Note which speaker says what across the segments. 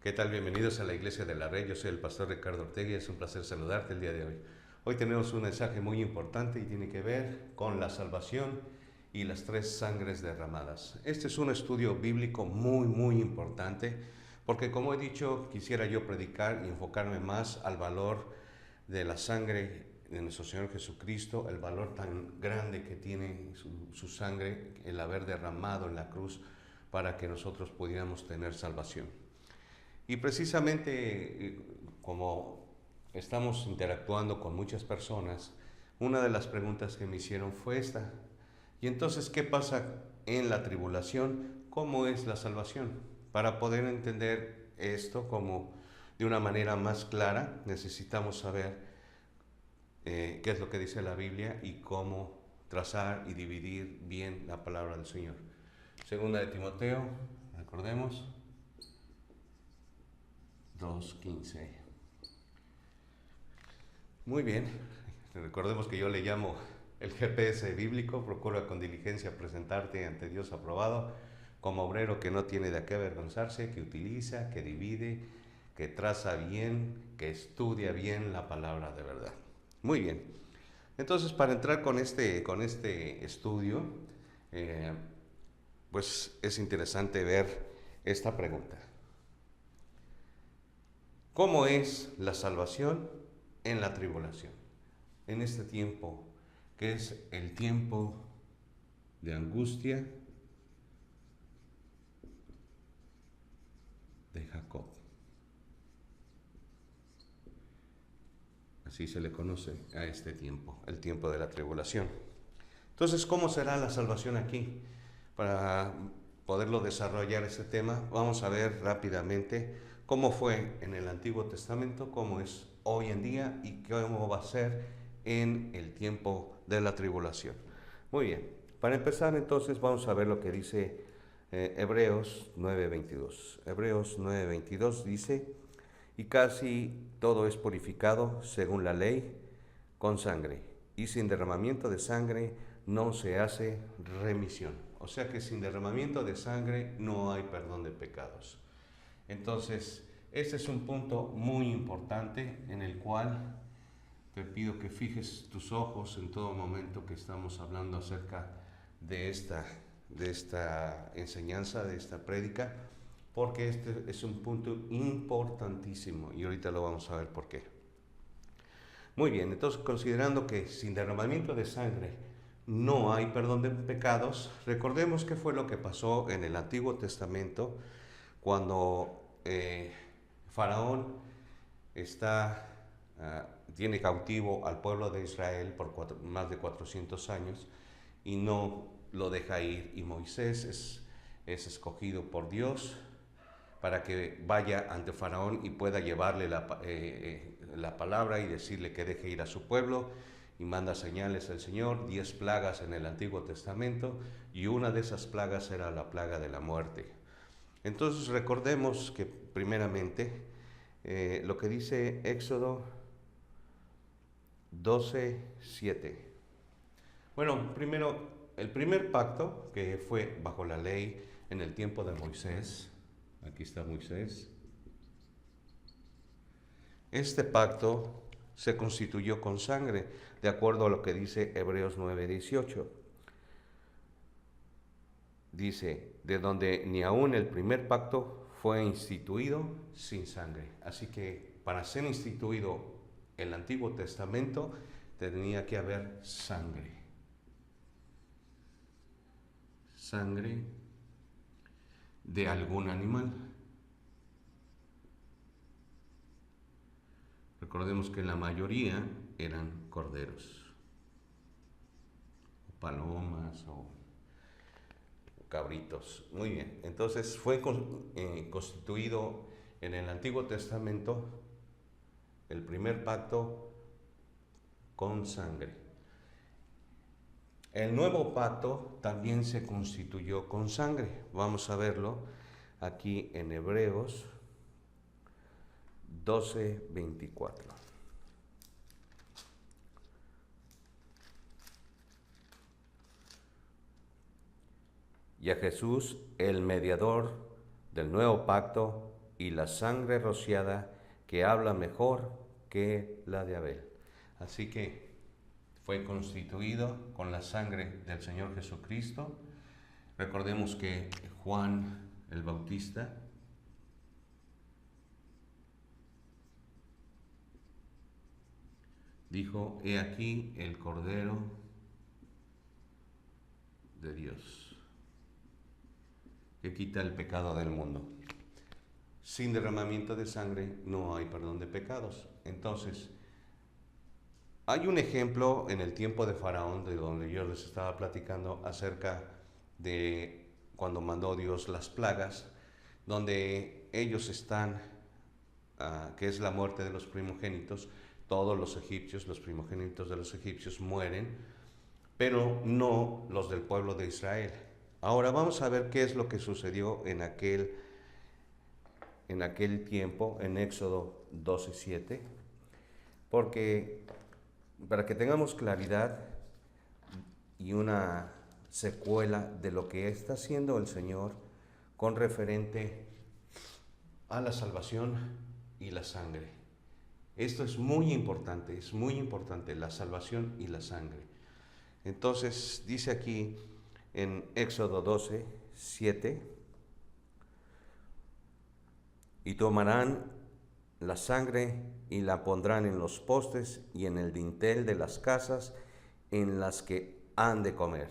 Speaker 1: ¿Qué tal? Bienvenidos a la Iglesia de la Red. Yo soy el pastor Ricardo Ortega y es un placer saludarte el día de hoy. Hoy tenemos un mensaje muy importante y tiene que ver con la salvación y las tres sangres derramadas. Este es un estudio bíblico muy importante porque, como he dicho, quisiera yo predicar y enfocarme más al valor de la sangre de nuestro Señor Jesucristo, el valor tan grande que tiene su sangre, el haber derramado en la cruz para que nosotros pudiéramos tener salvación. Y precisamente como estamos interactuando con muchas personas, una de las preguntas que me hicieron fue esta. Y entonces, ¿qué pasa en la tribulación? ¿Cómo es la salvación? Para poder entender esto como de una manera más clara, necesitamos saber qué es lo que dice la Biblia y cómo trazar y dividir bien la palabra del Señor. Segunda de Timoteo, recordemos, 2:15. Muy bien, recordemos que yo le llamo el GPS bíblico. Procura con diligencia presentarte ante Dios aprobado, como obrero que no tiene de qué avergonzarse, que utiliza, que divide, que traza bien, que estudia bien la palabra de verdad. Muy bien, entonces para entrar con este estudio, eh, pues es interesante ver esta pregunta. ¿Cómo es la salvación en la tribulación? En este tiempo, que es el tiempo de angustia de Jacob. Así se le conoce a este tiempo, el tiempo de la tribulación. Entonces, ¿cómo será la salvación aquí? Para poderlo desarrollar este tema, vamos a ver rápidamente cómo fue en el Antiguo Testamento, cómo es hoy en día y cómo va a ser en el tiempo de la tribulación. Muy bien, para empezar entonces vamos a ver lo que dice Hebreos 9:22. Hebreos 9:22 dice: y casi todo es purificado según la ley con sangre, y sin derramamiento de sangre no se hace remisión. O sea que sin derramamiento de sangre no hay perdón de pecados. Entonces, este es un punto muy importante en el cual te pido que fijes tus ojos en todo momento que estamos hablando acerca de esta enseñanza, de esta prédica, porque este es un punto importantísimo y ahorita lo vamos a ver por qué. Muy bien, entonces considerando que sin derramamiento de sangre no hay perdón de pecados, recordemos qué fue lo que pasó en el Antiguo Testamento cuando Faraón tiene cautivo al pueblo de Israel por más de 400 años y no lo deja ir, y Moisés es escogido por Dios para que vaya ante Faraón y pueda llevarle la palabra y decirle que deje ir a su pueblo, y manda señales al Señor, 10 plagas en el Antiguo Testamento, y una de esas plagas era la plaga de la muerte. Entonces recordemos que primeramente lo que dice Éxodo 12:7. Bueno, primero, el primer pacto que fue bajo la ley en el tiempo de Moisés, aquí está Moisés, este pacto se constituyó con sangre, de acuerdo a lo que dice Hebreos 9:18. Dice, de donde ni aún el primer pacto fue instituido sin sangre. Así que para ser instituido el Antiguo Testamento tenía que haber sangre. Sangre de algún animal. Recordemos que la mayoría eran corderos, o palomas o cabritos. Muy bien, entonces fue constituido en el Antiguo Testamento el primer pacto con sangre. El nuevo pacto también se constituyó con sangre. Vamos a verlo aquí en Hebreos 12:24. Y a Jesús, el mediador del nuevo pacto, y la sangre rociada que habla mejor que la de Abel. Así que fue constituido con la sangre del Señor Jesucristo. Recordemos que Juan el Bautista dijo: he aquí el Cordero de Dios, que quita el pecado del mundo. Sin derramamiento de sangre no hay perdón de pecados. Entonces, hay un ejemplo en el tiempo de Faraón, de donde yo les estaba platicando acerca de cuando mandó Dios las plagas, donde ellos están, que es la muerte de los primogénitos. Todos los egipcios, los primogénitos de los egipcios mueren, pero no los del pueblo de Israel. Ahora vamos a ver qué es lo que sucedió en aquel tiempo, en Éxodo 12:7, porque para que tengamos claridad y una secuela de lo que está haciendo el Señor con referente a la salvación y la sangre. Esto es muy importante, la salvación y la sangre. Entonces dice aquí en Éxodo 12:7, y tomarán la sangre y la pondrán en los postes y en el dintel de las casas en las que han de comer.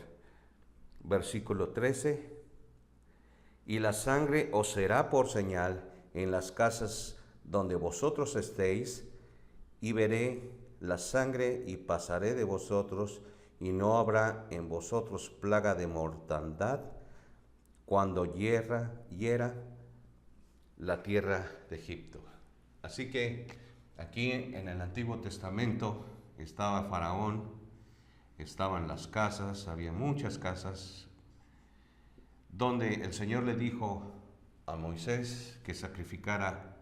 Speaker 1: Versículo 13, y la sangre os será por señal en las casas donde vosotros estéis, y veré la sangre y pasaré de vosotros, y no habrá en vosotros plaga de mortandad cuando hiera la tierra de Egipto. Así que aquí en el Antiguo Testamento estaba Faraón, estaban las casas, había muchas casas, donde el Señor le dijo a Moisés que sacrificara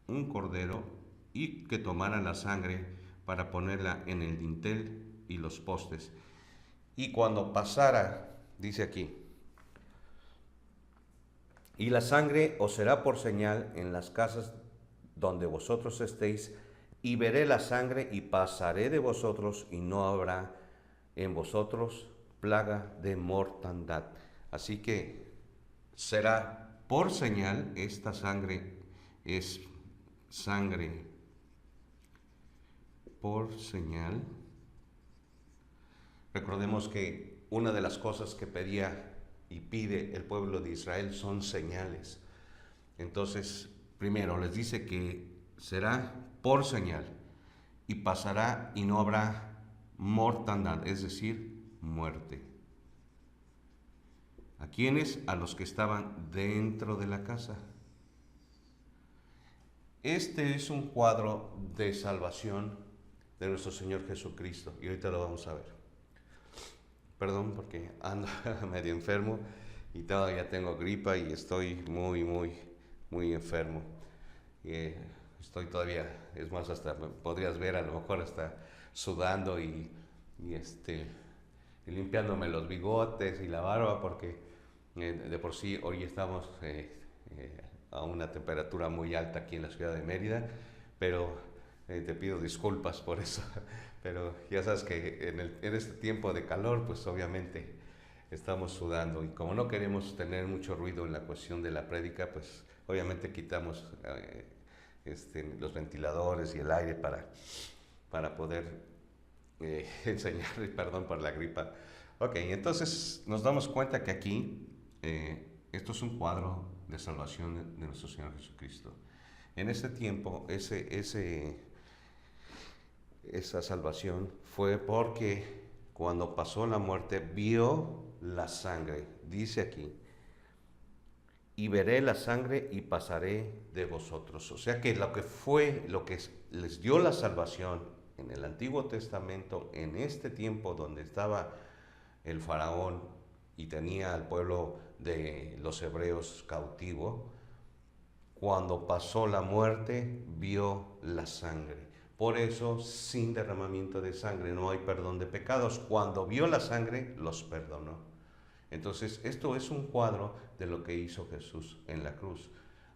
Speaker 1: un cordero y que tomara la sangre para ponerla en el dintel y los postes. Y cuando pasara, dice aquí, y la sangre os será por señal en las casas donde vosotros estéis, y veré la sangre y pasaré de vosotros, y no habrá en vosotros plaga de mortandad. Así que será por señal, esta sangre es sangre por señal. Recordemos que una de las cosas que pedía y pide el pueblo de Israel son señales. Entonces, primero les dice que será por señal y pasará y no habrá mortandad, es decir, muerte. ¿A quiénes? A los que estaban dentro de la casa. Este es un cuadro de salvación de nuestro Señor Jesucristo, y ahorita lo vamos a ver. Perdón porque ando medio enfermo y todavía tengo gripa y estoy muy enfermo. Estoy todavía, es más, hasta podrías ver a lo mejor hasta sudando y limpiándome los bigotes y la barba, porque de por sí hoy estamos a una temperatura muy alta aquí en la ciudad de Mérida, pero te pido disculpas por eso. Pero ya sabes que en este tiempo de calor, pues obviamente estamos sudando, y como no queremos tener mucho ruido en la cuestión de la prédica, pues obviamente quitamos los ventiladores y el aire para poder enseñar. Perdón por la gripa. Ok, entonces nos damos cuenta que aquí esto es un cuadro de salvación de nuestro Señor Jesucristo. En este tiempo, esa salvación fue porque cuando pasó la muerte vio la sangre, dice aquí, y veré la sangre y pasaré de vosotros. O sea que lo que les dio la salvación en el Antiguo Testamento, en este tiempo donde estaba el faraón y tenía al pueblo de los hebreos cautivo, cuando pasó la muerte vio la sangre. Por eso, sin derramamiento de sangre no hay perdón de pecados. Cuando vio la sangre, los perdonó. Entonces, esto es un cuadro de lo que hizo Jesús en la cruz.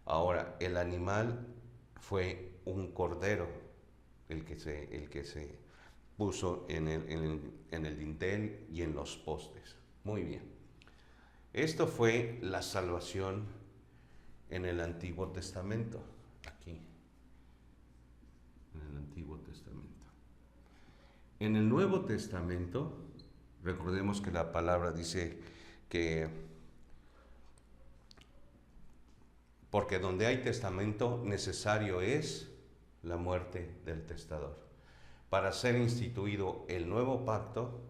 Speaker 1: Ahora, el animal fue un cordero el que se puso en el dintel y en los postes. Muy bien. Esto fue la salvación en el Antiguo Testamento, aquí, en el Antiguo Testamento. En el Nuevo Testamento, recordemos que la palabra dice que porque donde hay testamento necesario es la muerte del testador. Para ser instituido el nuevo pacto,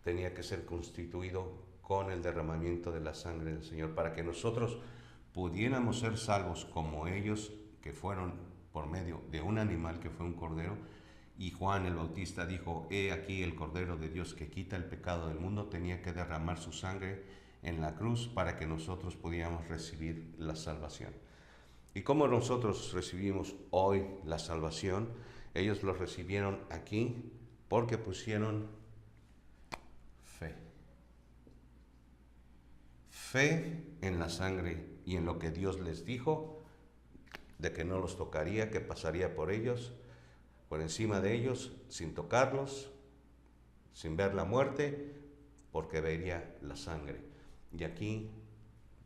Speaker 1: tenía que ser constituido con el derramamiento de la sangre del Señor, para que nosotros pudiéramos ser salvos como ellos, que fueron por medio de un animal que fue un cordero. Y Juan el Bautista dijo: he aquí el Cordero de Dios que quita el pecado del mundo. Tenía que derramar su sangre en la cruz para que nosotros pudiéramos recibir la salvación. ¿Y cómo nosotros recibimos hoy la salvación? Ellos lo recibieron aquí porque pusieron fe. Fe en la sangre y en lo que Dios les dijo, de que no los tocaría, que pasaría por ellos, por encima de ellos, sin tocarlos, sin ver la muerte, porque vería la sangre. Y aquí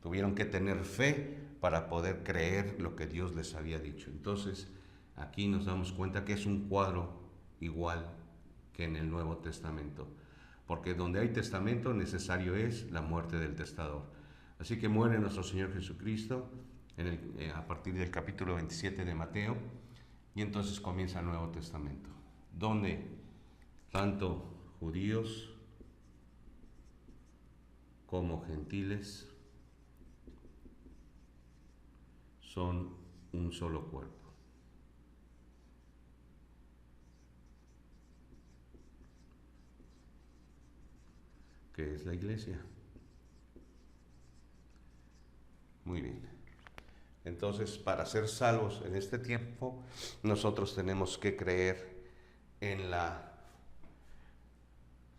Speaker 1: tuvieron que tener fe para poder creer lo que Dios les había dicho. Entonces, aquí nos damos cuenta que es un cuadro igual que en el Nuevo Testamento, porque donde hay testamento necesario es la muerte del testador. Así que muere nuestro Señor Jesucristo a partir del capítulo 27 de Mateo, y entonces comienza el Nuevo Testamento, donde tanto judíos como gentiles son un solo cuerpo. ¿Qué es la iglesia? Muy bien. Entonces, para ser salvos en este tiempo, nosotros tenemos que creer en la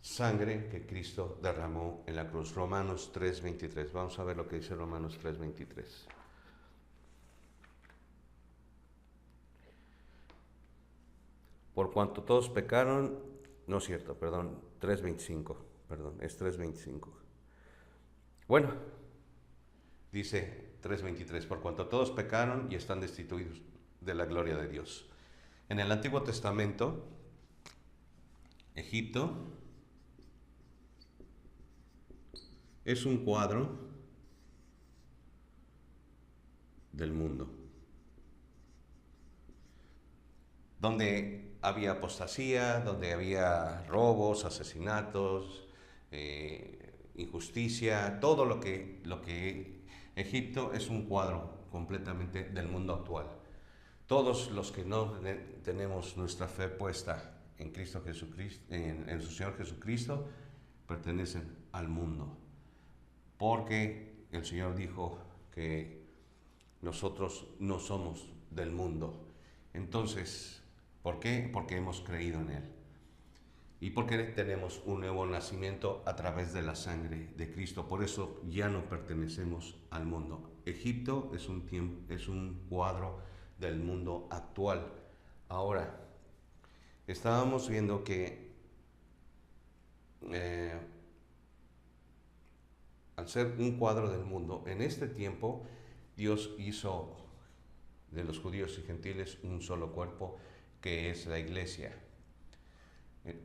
Speaker 1: sangre que Cristo derramó en la cruz. Romanos 3:23. Vamos a ver lo que dice Romanos 3:23. Por cuanto todos pecaron, no es cierto, perdón, 3:25, perdón, es 3:25. Bueno, dice 3:23, por cuanto todos pecaron y están destituidos de la gloria de Dios. En el Antiguo Testamento, Egipto es un cuadro del mundo, donde había apostasía, donde había robos, asesinatos, injusticia, todo lo que Egipto es un cuadro completamente del mundo actual. Todos los que no tenemos nuestra fe puesta en Cristo Jesucristo, en su Señor Jesucristo, pertenecen al mundo, porque el Señor dijo que nosotros no somos del mundo. Entonces, ¿por qué? Porque hemos creído en Él. Y porque tenemos un nuevo nacimiento a través de la sangre de Cristo. Por eso ya no pertenecemos al mundo. Egipto es un cuadro del mundo actual. Ahora, estábamos viendo que al ser un cuadro del mundo, en este tiempo Dios hizo de los judíos y gentiles un solo cuerpo, que es la iglesia.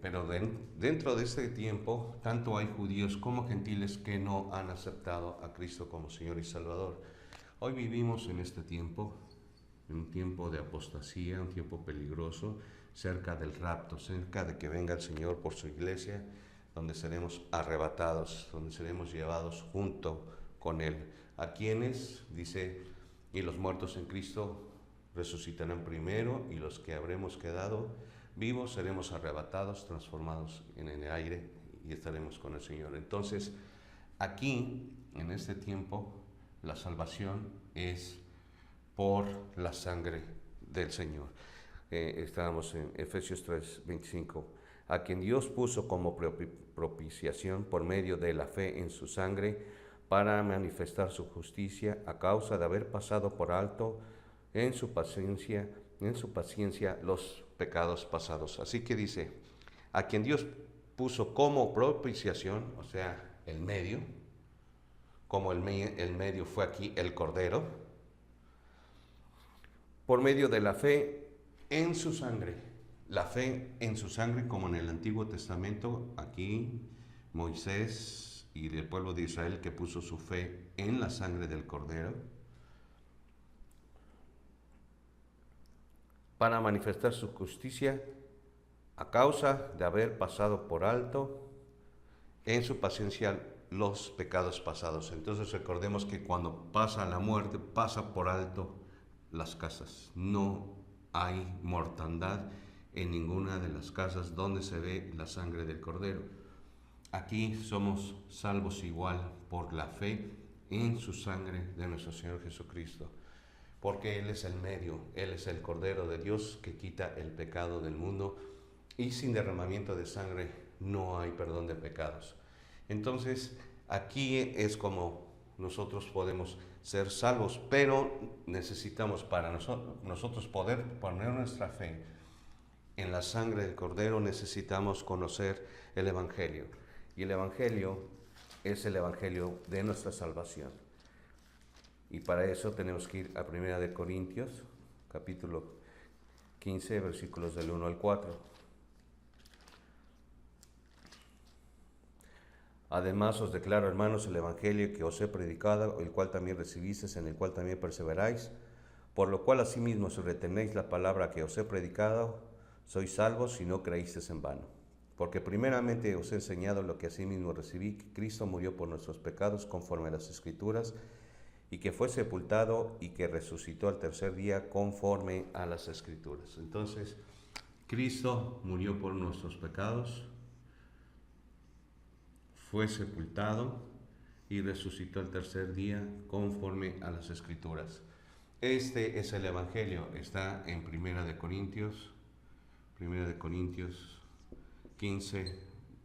Speaker 1: Pero dentro de este tiempo, tanto hay judíos como gentiles que no han aceptado a Cristo como Señor y Salvador. Hoy vivimos en este tiempo, en un tiempo de apostasía, un tiempo peligroso, cerca del rapto, cerca de que venga el Señor por su iglesia, donde seremos arrebatados, donde seremos llevados junto con Él. A quienes, dice, y los muertos en Cristo resucitarán primero, y los que habremos quedado vivos seremos arrebatados, transformados en el aire, y estaremos con el Señor. Entonces, aquí, en este tiempo, la salvación es por la sangre del Señor. Estábamos en Efesios 3:25, a quien Dios puso como propiciación por medio de la fe en su sangre, para manifestar su justicia a causa de haber pasado por alto en su paciencia los pecados pasados. Así que dice, a quien Dios puso como propiciación, o sea, el medio, como el medio fue aquí el Cordero, por medio de la fe en su sangre. La fe en su sangre, como en el Antiguo Testamento, aquí Moisés y el pueblo de Israel que puso su fe en la sangre del Cordero, para manifestar su justicia a causa de haber pasado por alto en su paciencia los pecados pasados. Entonces recordemos que cuando pasa la muerte, pasa por alto las casas. No hay mortandad en ninguna de las casas donde se ve la sangre del Cordero. Aquí somos salvos igual por la fe en su sangre de nuestro Señor Jesucristo, porque Él es el medio, Él es el Cordero de Dios que quita el pecado del mundo, y sin derramamiento de sangre no hay perdón de pecados. Entonces, aquí es como nosotros podemos ser salvos, pero necesitamos para nosotros poder poner nuestra fe en la sangre del Cordero, necesitamos conocer el Evangelio. Y el Evangelio es el Evangelio de nuestra salvación. Y para eso tenemos que ir a 1 Corintios, capítulo 15, versículos del 1 al 4. Además os declaro, hermanos, el Evangelio que os he predicado, el cual también recibisteis, en el cual también perseveráis, por lo cual asimismo si retenéis la palabra que os he predicado, sois salvos si no creísteis en vano. Porque primeramente os he enseñado lo que asimismo recibí, que Cristo murió por nuestros pecados conforme a las Escrituras, y que fue sepultado y que resucitó al tercer día conforme a las Escrituras. Entonces, Cristo murió por nuestros pecados, fue sepultado y resucitó el tercer día conforme a las Escrituras. Este es el Evangelio, está en 1 Corintios 15,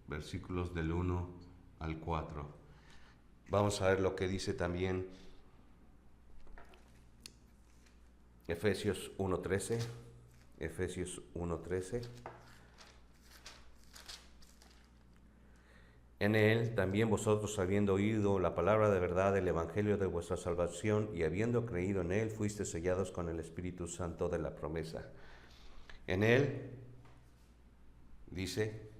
Speaker 1: versículos del 1 al 4. Vamos a ver lo que dice también Efesios 1:13. Efesios 1:13. En él también vosotros, habiendo oído la palabra de verdad, el evangelio de vuestra salvación, y habiendo creído en él, fuisteis sellados con el Espíritu Santo de la promesa. En él, dice,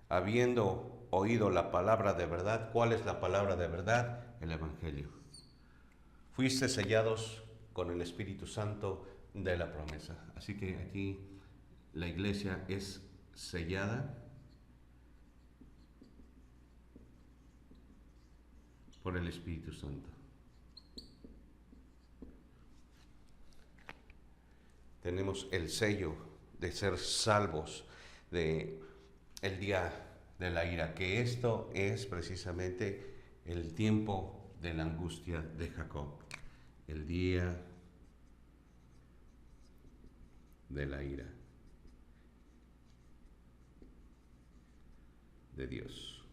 Speaker 1: habiendo oído la palabra de verdad. ¿Cuál es la palabra de verdad? El evangelio. Fuisteis sellados con el Espíritu Santo de la promesa. Así que aquí la iglesia es sellada por el Espíritu Santo. Tenemos el sello de ser salvos de el día de la ira, que esto es precisamente el tiempo de la angustia de Jacob, el día de la ira de Dios.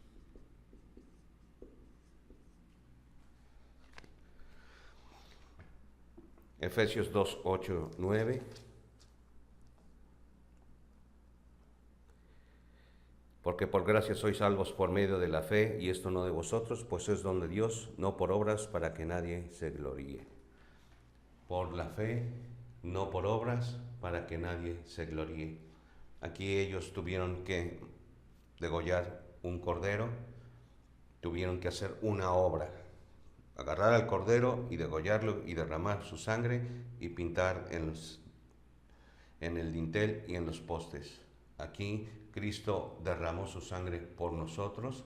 Speaker 1: Efesios 2, 8, 9. Porque por gracia sois salvos por medio de la fe, y esto no de vosotros, pues es don de Dios, no por obras, para que nadie se gloríe. Por la fe, no por obras, para que nadie se gloríe. Aquí ellos tuvieron que degollar un cordero, tuvieron que hacer una obra. Agarrar al cordero y degollarlo y derramar su sangre y pintar en el dintel y en los postes. Aquí Cristo derramó su sangre por nosotros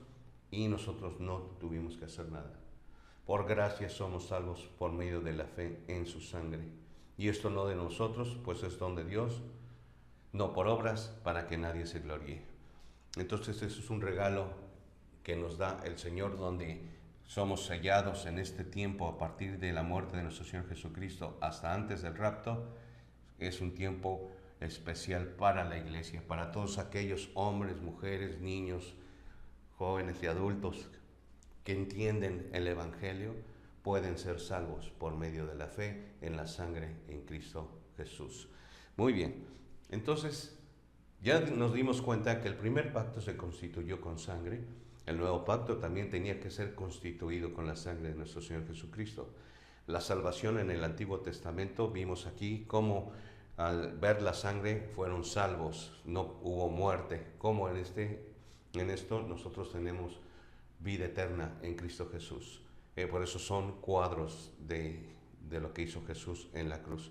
Speaker 1: y nosotros no tuvimos que hacer nada. Por gracia somos salvos por medio de la fe en su sangre. Y esto no de nosotros, pues es don de Dios, no por obras, para que nadie se gloríe. Entonces eso es un regalo que nos da el Señor, donde somos sellados en este tiempo a partir de la muerte de nuestro Señor Jesucristo hasta antes del rapto. Es un tiempo especial para la iglesia, para todos aquellos hombres, mujeres, niños, jóvenes y adultos que entienden el Evangelio pueden ser salvos por medio de la fe en la sangre en Cristo Jesús. Muy bien, entonces ya nos dimos cuenta que el primer pacto se constituyó con sangre. El nuevo pacto también tenía que ser constituido con la sangre de nuestro Señor Jesucristo. La salvación en el Antiguo Testamento, vimos aquí cómo al ver la sangre fueron salvos, no hubo muerte. Como en esto nosotros tenemos vida eterna en Cristo Jesús. Por eso son cuadros de lo que hizo Jesús en la cruz.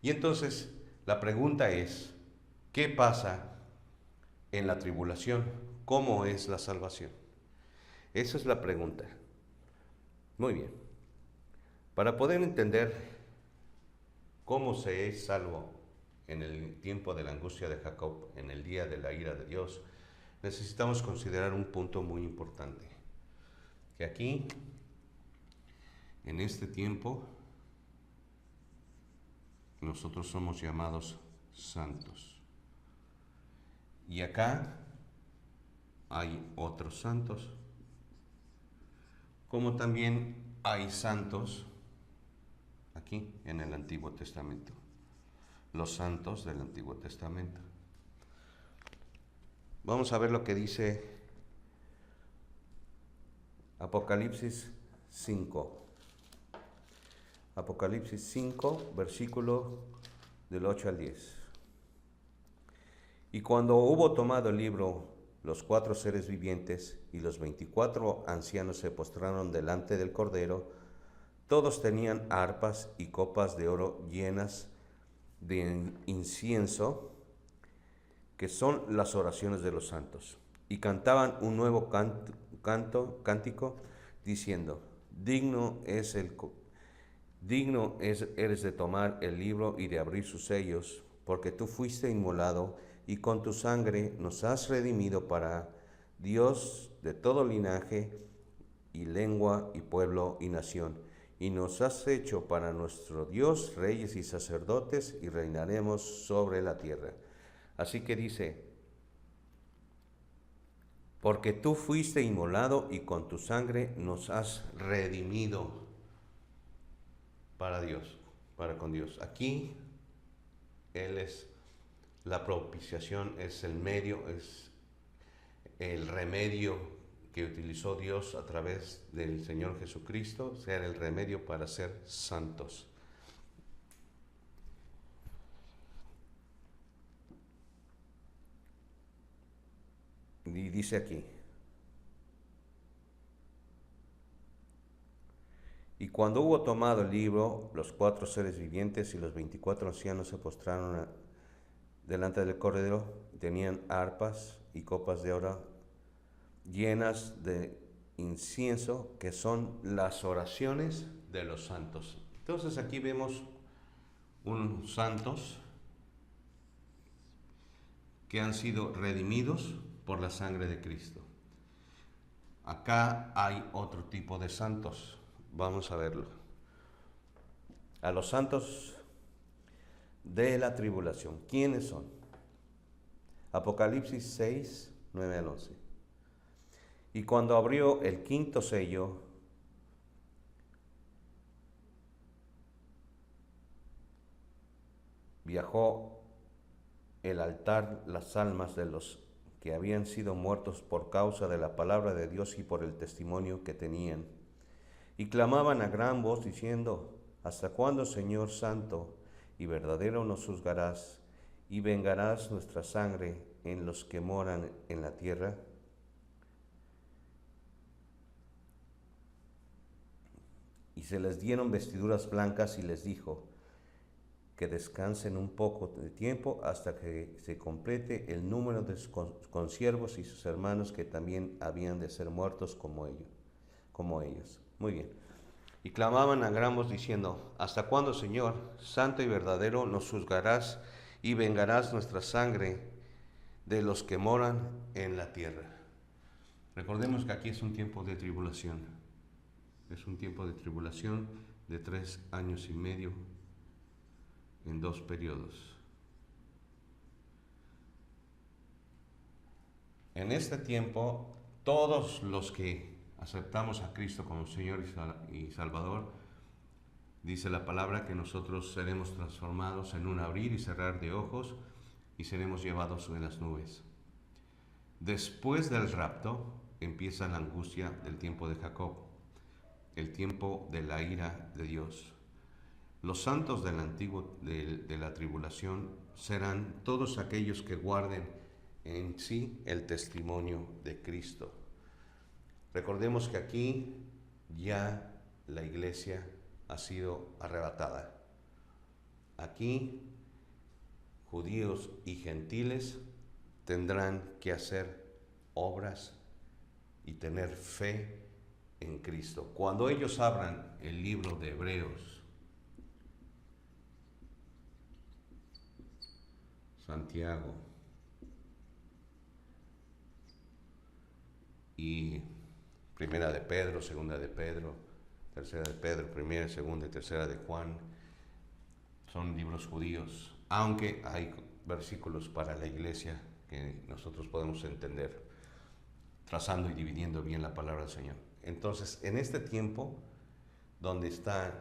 Speaker 1: Y entonces la pregunta es, ¿qué pasa en la tribulación? ¿Cómo es la salvación? Esa es la pregunta. Muy bien. Para poder entender cómo se es salvo en el tiempo de la angustia de Jacob, en el día de la ira de Dios, necesitamos considerar un punto muy importante. Que aquí, en este tiempo, nosotros somos llamados santos. Y acá hay otros santos, como también hay santos aquí en el Antiguo Testamento, los santos del Antiguo Testamento. Vamos a ver lo que dice Apocalipsis 5. Apocalipsis 5, versículo del 8 al 10. Y cuando hubo tomado el libro, los 4 seres vivientes y los 24 ancianos se postraron delante del Cordero. Todos tenían arpas y copas de oro llenas de incienso, que son las oraciones de los santos. Y cantaban un nuevo cántico, diciendo: Digno eres de tomar el libro y de abrir sus sellos, porque tú fuiste inmolado y con tu sangre nos has redimido para Dios de todo linaje y lengua y pueblo y nación, y nos has hecho para nuestro Dios reyes y sacerdotes, y reinaremos sobre la tierra. Así que dice: porque tú fuiste inmolado y con tu sangre nos has redimido para Dios, para con Dios. Aquí Él es la propiciación, es el medio, es el remedio que utilizó Dios a través del Señor Jesucristo, ser el remedio para ser santos. Y dice aquí: y cuando hubo tomado el libro, los 4 seres vivientes y los 24 ancianos se postraron delante del Cordero. Tenían arpas y copas de oro llenas de incienso, que son las oraciones de los santos. Entonces aquí vemos unos santos que han sido redimidos por la sangre de Cristo. Acá hay otro tipo de santos. Vamos a verlo. A los santos de la tribulación. ¿Quiénes son? Apocalipsis 6, 9 al 11. Y cuando abrió el quinto sello, viajó el altar las almas de los que habían sido muertos por causa de la palabra de Dios y por el testimonio que tenían. Y clamaban a gran voz diciendo: ¿hasta cuándo, Señor santo y verdadero, nos juzgarás y vengarás nuestra sangre en los que moran en la tierra? Y se les dieron vestiduras blancas y les dijo que descansen un poco de tiempo hasta que se complete el número de sus consiervos y sus hermanos, que también habían de ser muertos como ellos. Muy bien. Y clamaban a gran voz diciendo: ¿hasta cuándo, Señor, santo y verdadero, nos juzgarás y vengarás nuestra sangre de los que moran en la tierra? Recordemos que aquí es un tiempo de tribulación. Es un tiempo de tribulación de 3 años y medio en 2 periodos. En este tiempo, todos los que aceptamos a Cristo como Señor y Salvador, dice la palabra que nosotros seremos transformados en un abrir y cerrar de ojos y seremos llevados en las nubes. Después del rapto empieza la angustia del tiempo de Jacob, el tiempo de la ira de Dios. Los santos del antiguo de la tribulación serán todos aquellos que guarden en sí el testimonio de Cristo. Recordemos que aquí ya la iglesia ha sido arrebatada. Aquí judíos y gentiles tendrán que hacer obras y tener fe en Cristo. Cuando ellos abran el libro de Hebreos, Santiago y Primera de Pedro, Segunda de Pedro, Tercera de Pedro, Primera, Segunda y Tercera de Juan, son libros judíos, aunque hay versículos para la iglesia que nosotros podemos entender, trazando y dividiendo bien la palabra del Señor. Entonces, en este tiempo, donde están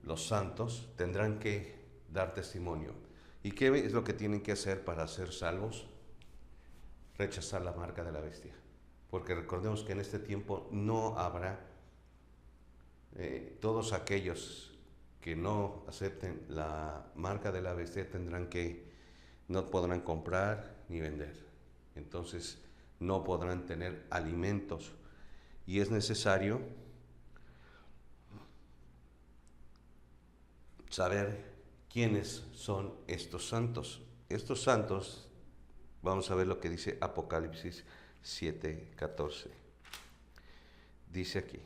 Speaker 1: los santos, tendrán que dar testimonio. ¿Y qué es lo que tienen que hacer para ser salvos? Rechazar la marca de la bestia. Porque recordemos que en este tiempo no habrá todos aquellos que no acepten la marca de la bestia no podrán comprar ni vender. Entonces no podrán tener alimentos. Y es necesario saber quiénes son estos santos. Estos santos, vamos a ver lo que dice Apocalipsis 7:14. Dice aquí: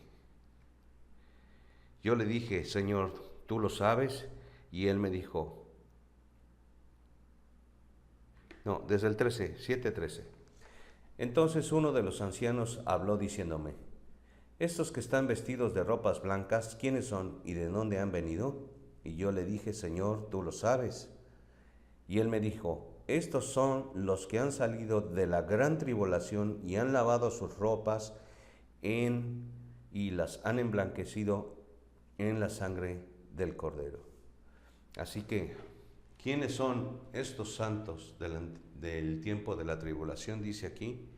Speaker 1: yo le dije, Señor, tú lo sabes, y él me dijo, desde el 7:13. Entonces uno de los ancianos habló diciéndome, estos que están vestidos de ropas blancas, ¿quiénes son y de dónde han venido? Y yo le dije, Señor, tú lo sabes. Y él me dijo, estos son los que han salido de la gran tribulación y han lavado sus ropas y las han emblanquecido en la sangre del Cordero. Así que, ¿quiénes son estos santos del tiempo de la tribulación? Dice aquí,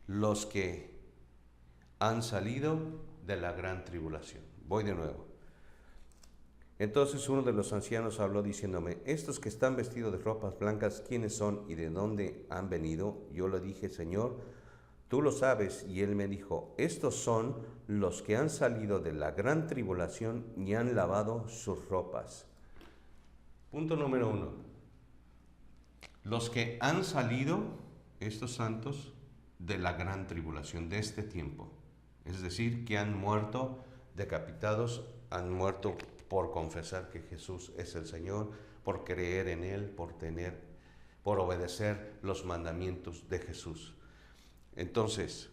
Speaker 1: los que han salido de la gran tribulación. Voy de nuevo. Entonces uno de los ancianos habló diciéndome, estos que están vestidos de ropas blancas, ¿quiénes son y de dónde han venido? Yo le dije, Señor, tú lo sabes. Y él me dijo, estos son los que han salido de la gran tribulación y han lavado sus ropas. Punto número 1. Los que han salido, estos santos, de la gran tribulación, de este tiempo. Es decir, que han muerto decapitados, han muerto por confesar que Jesús es el Señor, por creer en Él, por obedecer los mandamientos de Jesús. Entonces,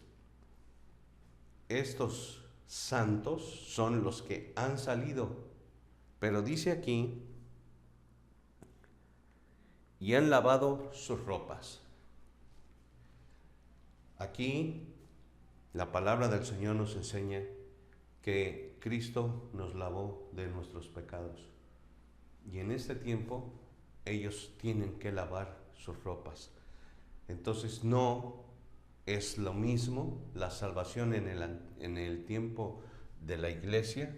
Speaker 1: estos santos son los que han salido, pero dice aquí, y han lavado sus ropas. Aquí la palabra del Señor nos enseña que Cristo nos lavó de nuestros pecados. Y en este tiempo ellos tienen que lavar sus ropas. Entonces no es lo mismo la salvación en el tiempo de la iglesia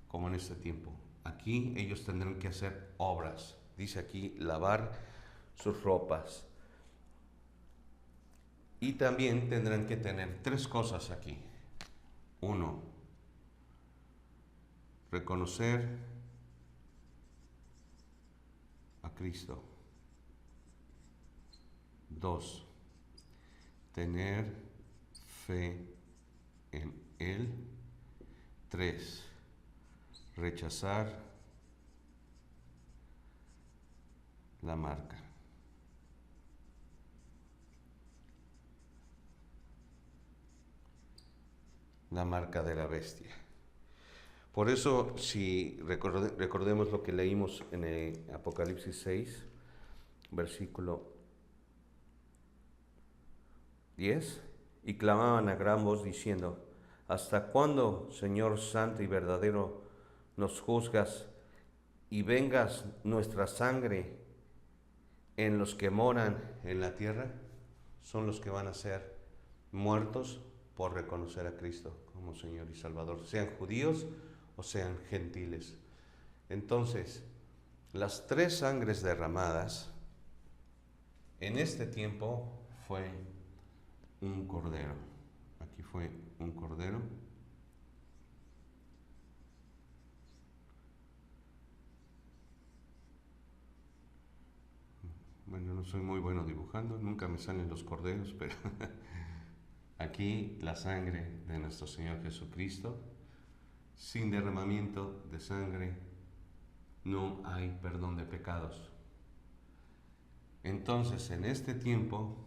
Speaker 1: como en este tiempo. Aquí ellos tendrán que hacer obras. Dice aquí, lavar sus ropas. Y también tendrán que tener 3 cosas aquí. 1, reconocer a Cristo. 2, tener fe en Él. 3, rechazar la marca. La marca de la bestia. Por eso, si recordemos lo que leímos en el Apocalipsis 6, versículo 10,
Speaker 2: y clamaban a gran voz diciendo: ¿Hasta cuándo, Señor santo y verdadero, nos juzgas y vengas nuestra sangre en los que moran
Speaker 1: en la tierra? Son los que van a ser muertos por reconocer a Cristo como Señor y Salvador, sean judíos o sean gentiles. Entonces, las tres sangres derramadas en este tiempo fue un cordero. Aquí fue un cordero. Bueno, no soy muy bueno dibujando, nunca me salen los corderos, pero aquí la sangre de nuestro Señor Jesucristo. Sin derramamiento de sangre no hay perdón de pecados. Entonces, en este tiempo,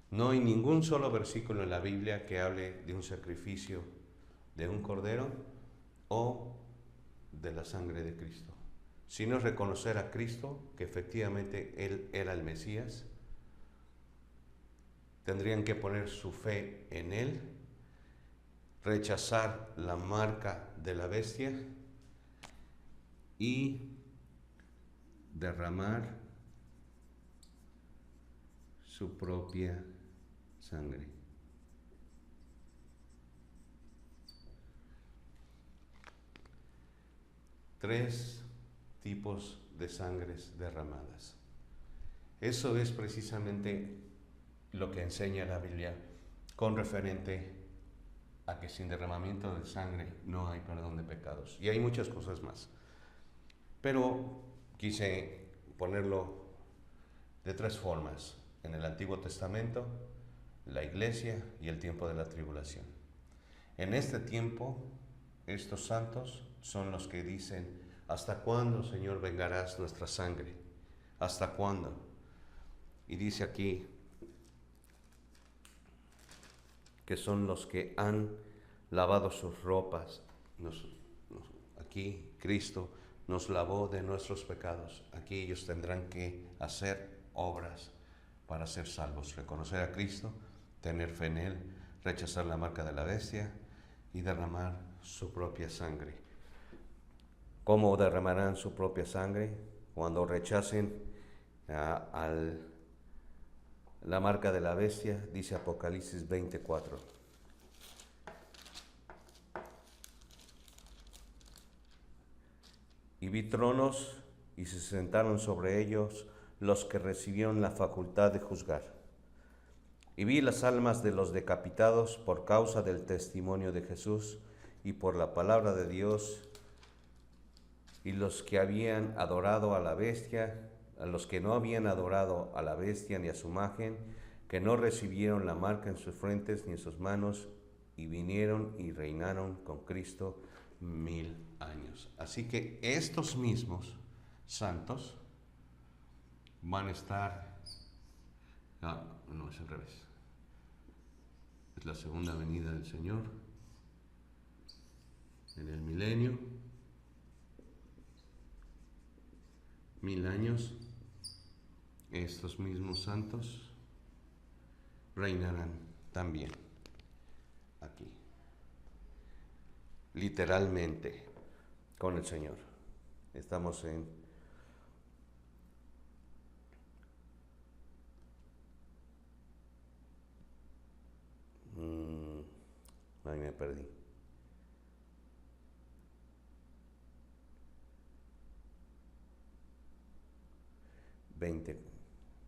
Speaker 1: no hay ningún solo versículo en la Biblia que hable de un sacrificio de un cordero o de la sangre de Cristo, sino reconocer a Cristo, que efectivamente Él era el Mesías. Tendrían que poner su fe en Él, rechazar la marca de la bestia y derramar su propia sangre. Tres tipos de sangres derramadas. Eso es precisamente lo que enseña la Biblia con referente a que sin derramamiento de sangre no hay perdón de pecados. Y hay muchas cosas más. Pero quise ponerlo de tres formas: en el Antiguo Testamento, la iglesia y el tiempo de la tribulación. En este tiempo, estos santos son los que dicen: ¿hasta cuándo, Señor, vengarás nuestra sangre? ¿Hasta cuándo? Y dice aquí que son los que han lavado sus ropas. Aquí Cristo nos lavó de nuestros pecados. Aquí ellos tendrán que hacer obras para ser salvos: reconocer a Cristo, tener fe en Él, rechazar la marca de la bestia y derramar su propia sangre.
Speaker 2: ¿Cómo derramarán su propia sangre? Cuando rechacen la marca de la bestia, dice Apocalipsis 24. Y vi tronos y se sentaron sobre ellos los que recibieron la facultad de juzgar. Y vi las almas de los decapitados por causa del testimonio de Jesús y por la palabra de Dios, y los que habían adorado a la bestia, a los que no habían adorado a la bestia ni a su imagen, que no recibieron la marca en sus frentes ni en sus manos, y vinieron y reinaron con Cristo
Speaker 1: 1000 años. Así que estos mismos santos van a estar... no, es al revés. Es la segunda venida del Señor en el milenio. 1000 años. Estos mismos santos reinarán también aquí, literalmente,
Speaker 2: con el Señor. Estamos en ahí me perdí.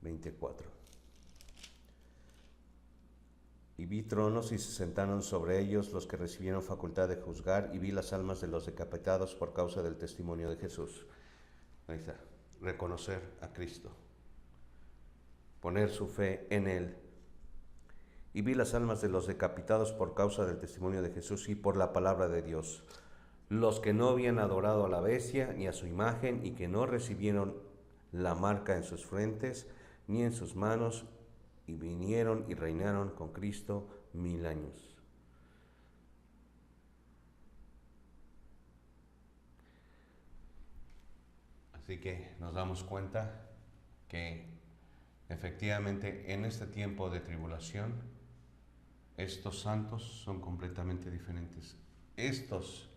Speaker 2: 24. Y vi tronos y se sentaron sobre ellos los que recibieron facultad de juzgar, y vi las almas de los decapitados por causa del testimonio de Jesús.
Speaker 1: Ahí está. Reconocer a Cristo,
Speaker 2: poner su fe en Él. Y vi las almas de los decapitados por causa del testimonio de Jesús y por la palabra de Dios, los que no habían adorado a la bestia ni a su imagen, y que no recibieron la marca en sus frentes ni en sus manos, y vinieron y reinaron con Cristo 1000 años.
Speaker 1: Así que nos damos cuenta que efectivamente en este tiempo de tribulación estos santos son completamente diferentes. Estos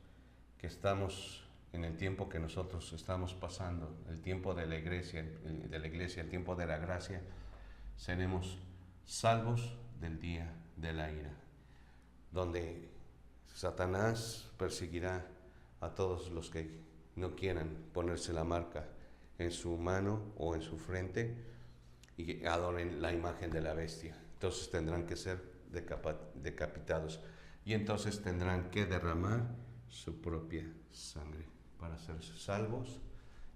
Speaker 1: que estamos en el tiempo que nosotros estamos pasando, el tiempo de la iglesia, el tiempo de la gracia, seremos salvos del día de la ira, donde Satanás perseguirá a todos los que no quieran ponerse la marca en su mano o en su frente y que adoren la imagen de la bestia. Entonces tendrán que ser decapitados y entonces tendrán que derramar su propia sangre para ser salvos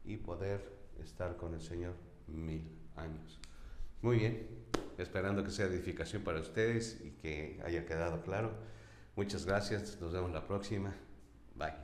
Speaker 1: y poder estar con el Señor 1000 años. Muy bien, esperando que sea edificación para ustedes y que haya quedado claro. Muchas gracias, nos vemos la próxima. Bye.